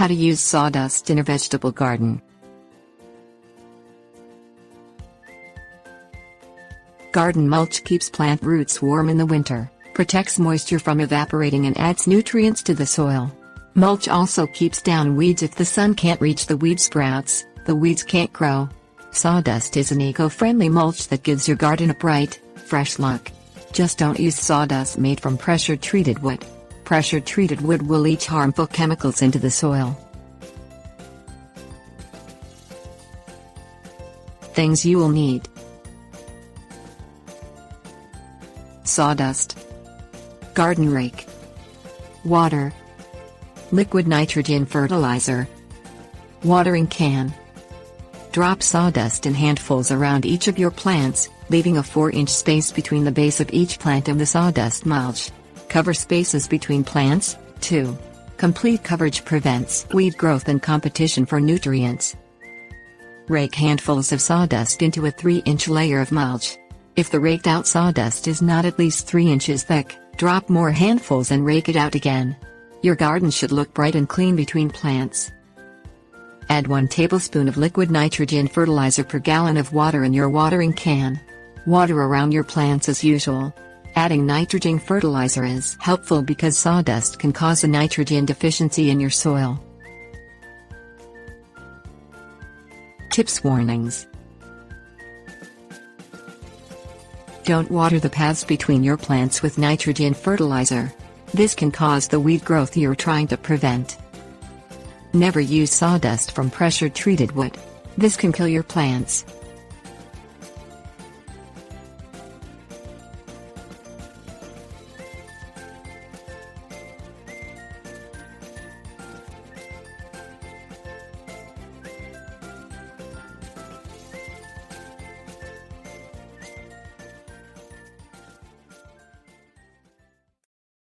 How to use sawdust in a vegetable garden. Garden mulch keeps plant roots warm in the winter, protects moisture from evaporating and adds nutrients to the soil. Mulch also keeps down weeds. If the sun can't reach the weed sprouts, the weeds can't grow. Sawdust is an eco-friendly mulch that gives your garden a bright, fresh look. Just don't use sawdust made from pressure-treated wood. Pressure-treated wood will leach harmful chemicals into the soil. Things you will need: sawdust, garden rake, water, liquid nitrogen fertilizer, watering can. Drop sawdust in handfuls around each of your plants, leaving a 4-inch space between the base of each plant and the sawdust mulch. Cover spaces between plants, too. Complete coverage prevents weed growth and competition for nutrients. Rake handfuls of sawdust into a 3-inch layer of mulch. If the raked out sawdust is not at least 3 inches thick, drop more handfuls and rake it out again. Your garden should look bright and clean between plants. Add 1 tablespoon of liquid nitrogen fertilizer per gallon of water in your watering can. Water around your plants as usual. Adding nitrogen fertilizer is helpful because sawdust can cause a nitrogen deficiency in your soil. Tips: warnings. Don't water the paths between your plants with nitrogen fertilizer. This can cause the weed growth you're trying to prevent. Never use sawdust from pressure-treated wood. This can kill your plants.